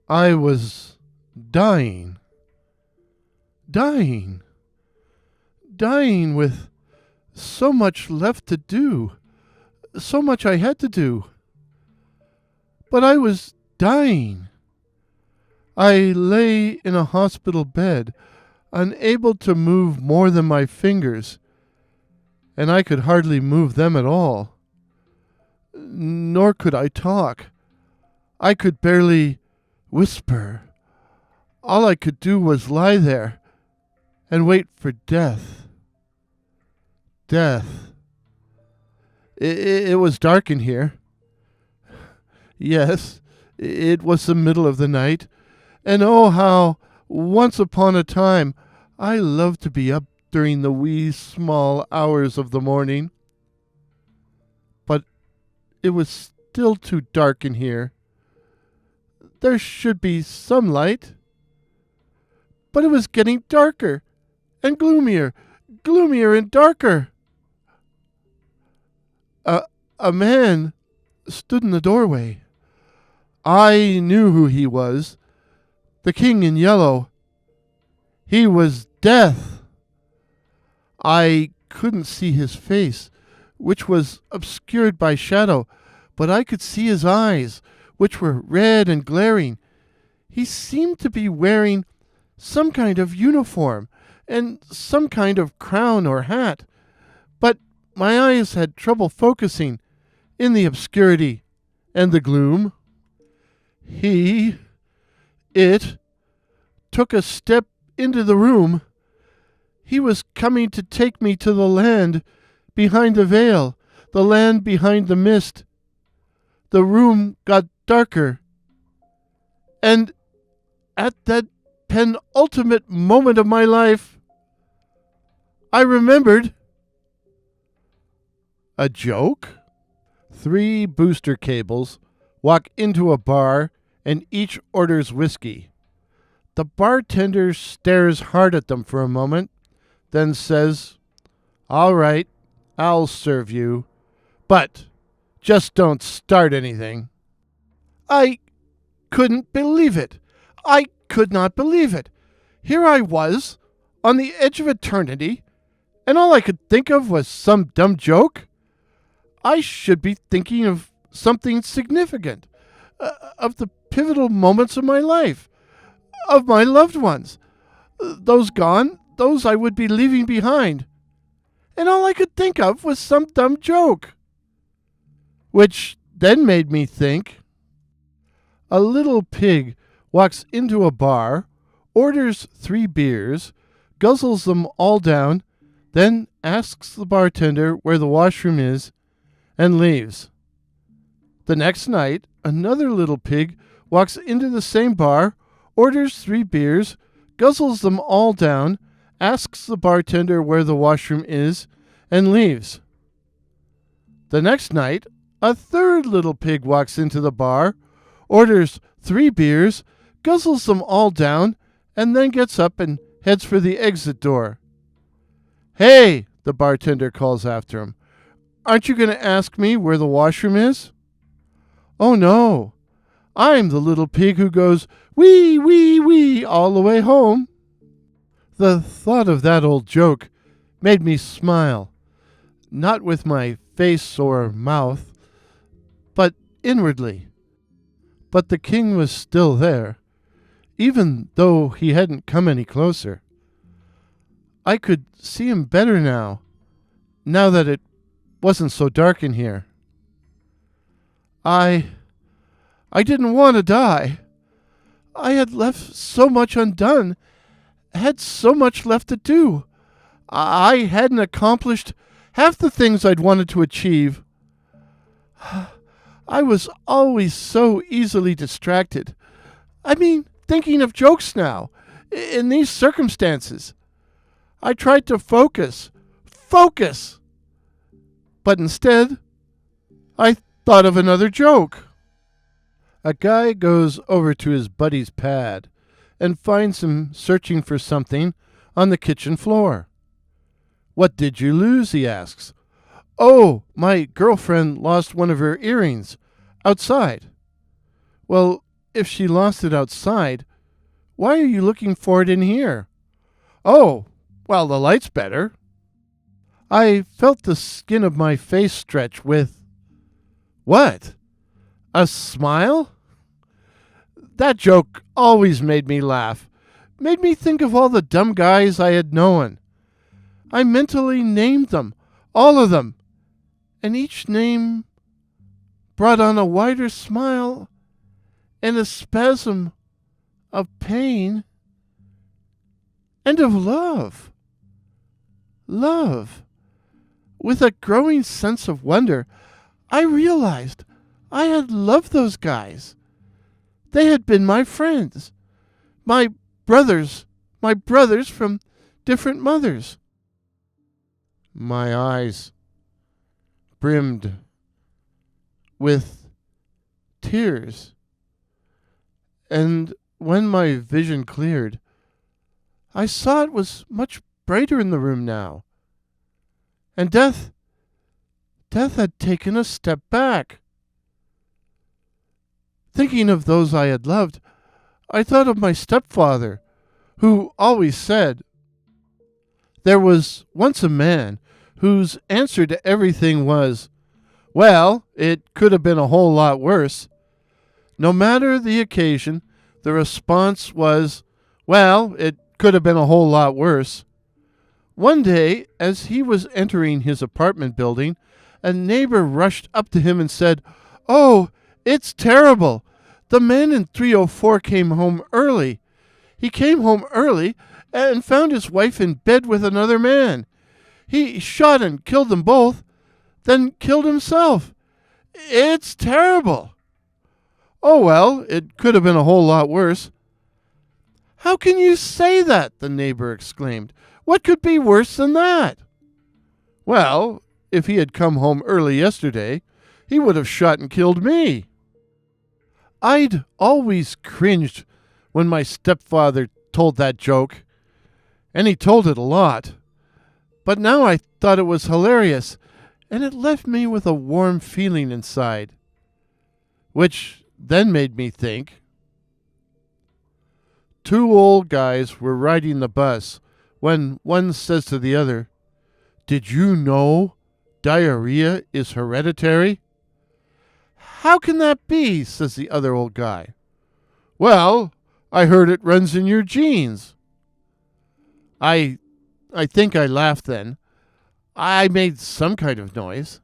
I was dying, dying, dying with so much left to do, so much I had to do. But I was dying. I lay in a hospital bed, unable to move more than my fingers, and I could hardly move them at all. Nor could I talk. I could barely whisper. All I could do was lie there and wait for death. Death. It was dark in here. Yes, it was the middle of the night, and oh, how, once upon a time, I loved to be up during the wee small hours of the morning. But it was still too dark in here. There should be some light. But it was getting darker and gloomier, gloomier and darker. A man stood in the doorway. I knew who he was. The king in yellow. He was Death. I couldn't see his face, which was obscured by shadow, but I could see his eyes, which were red and glaring. He seemed to be wearing some kind of uniform and some kind of crown or hat, but my eyes had trouble focusing in the obscurity and the gloom. It took a step into the room. He was coming to take me to the land behind the veil, the land behind the mist. The room got darker, and at that penultimate moment of my life, I remembered a joke. 3 booster cables walk into a bar and each orders whiskey. The bartender stares hard at them for a moment, then says, "All right, I'll serve you, but just don't start anything." I couldn't believe it. I could not believe it. Here I was, on the edge of eternity, and all I could think of was some dumb joke. I should be thinking of something significant, of the pivotal moments of my life, of my loved ones, those gone, those I would be leaving behind. And all I could think of was some dumb joke. Which then made me think. A little pig walks into a bar, orders 3 beers, guzzles them all down, then asks the bartender where the washroom is, and leaves. The next night, another little pig walks into the same bar, orders 3 beers, guzzles them all down, asks the bartender where the washroom is, and leaves. The next night, a third little pig walks into the bar, orders 3 beers, guzzles them all down, and then gets up and heads for the exit door. "Hey," the bartender calls after him, "aren't you going to ask me where the washroom is?" "Oh, no. I'm the little pig who goes wee, wee, wee all the way home." The thought of that old joke made me smile, not with my face or mouth, but inwardly. But the king was still there, even though he hadn't come any closer. I could see him better now that it wasn't so dark in here. I didn't want to die. I had left so much undone, had so much left to do. I hadn't accomplished half the things I'd wanted to achieve. I was always so easily distracted. I mean, thinking of jokes now, in these circumstances. I tried to focus. But instead, I thought of another joke. A guy goes over to his buddy's pad and finds him searching for something on the kitchen floor. "What did you lose?" he asks. "Oh, my girlfriend lost one of her earrings outside." "Well, if she lost it outside, why are you looking for it in here? Oh, well, the light's better. I felt the skin of my face stretch with... What? A smile? That joke always made me laugh, made me think of all the dumb guys I had known. I mentally named them, all of them, and each name brought on a wider smile and a spasm of pain and of love. Love. With a growing sense of wonder, I realized I had loved those guys. They had been my friends, my brothers from different mothers. My eyes brimmed with tears, and when my vision cleared, I saw it was much brighter in the room now, and death had taken a step back. Thinking of those I had loved, I thought of my stepfather, who always said, "There was once a man whose answer to everything was, 'Well, it could have been a whole lot worse.' No matter the occasion, the response was, 'Well, it could have been a whole lot worse.' One day, as he was entering his apartment building, a neighbor rushed up to him and said, 'Oh, it's terrible. The man in 304 came home early. He came home early and found his wife in bed with another man. He shot and killed them both, then killed himself. It's terrible.' 'Oh, well, it could have been a whole lot worse.' 'How can you say that?' the neighbor exclaimed. 'What could be worse than that?' 'Well, if he had come home early yesterday, he would have shot and killed me.' I'd always cringed when my stepfather told that joke, and he told it a lot. But now I thought it was hilarious, and it left me with a warm feeling inside, which then made me think. Two old guys were riding the bus when one says to the other, 'Did you know diarrhea is hereditary?' 'How can that be?' says the other old guy. 'Well, I heard it runs in your genes.' I think I laughed then. I made some kind of noise.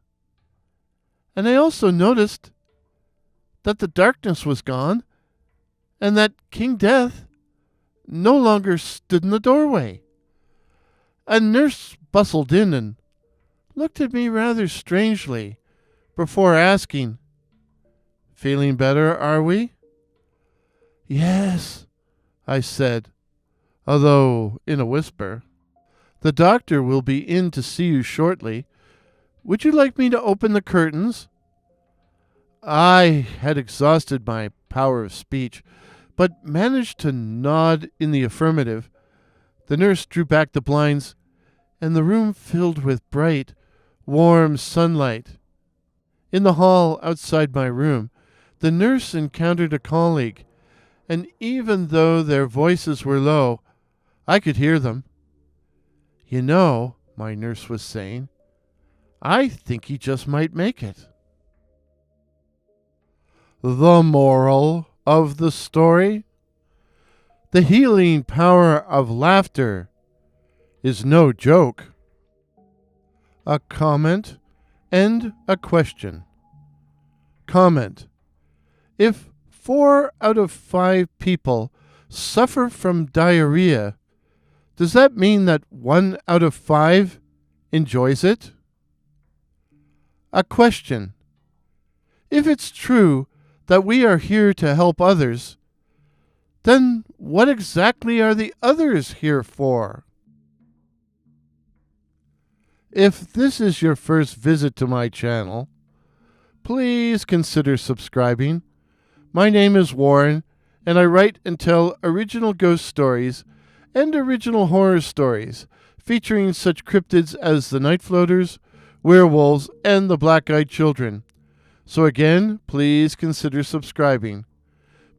And I also noticed that the darkness was gone and that King Death no longer stood in the doorway. A nurse bustled in and looked at me rather strangely before asking, 'Feeling better, are we?' 'Yes,' I said, although in a whisper. 'The doctor will be in to see you shortly. Would you like me to open the curtains?' I had exhausted my power of speech, but managed to nod in the affirmative. The nurse drew back the blinds, and the room filled with bright, warm sunlight. In the hall outside my room, the nurse encountered a colleague, and even though their voices were low, I could hear them. 'You know,' my nurse was saying, 'I think he just might make it.' The moral of the story? The healing power of laughter is no joke. A comment and a question. Comment: if 4 out of 5 people suffer from diarrhea, does that mean that 1 out of 5 enjoys it? A question: if it's true that we are here to help others, then what exactly are the others here for? If this is your first visit to my channel, please consider subscribing. My name is Warren, and I write and tell original ghost stories and original horror stories featuring such cryptids as the Night Floaters, werewolves, and the Black-Eyed Children. So again, please consider subscribing.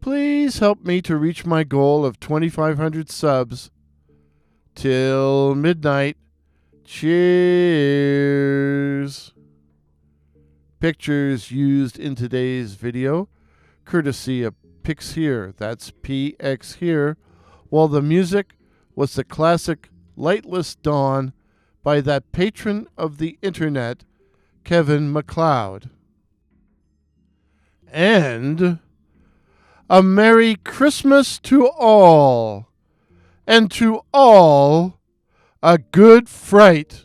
Please help me to reach my goal of 2,500 subs. Till midnight. Cheers. Pictures used in today's video, courtesy of Pix Here, that's PX Here, while the music was the classic Lightless Dawn by that patron of the internet, Kevin MacLeod. And a Merry Christmas to all, and to all a good fright.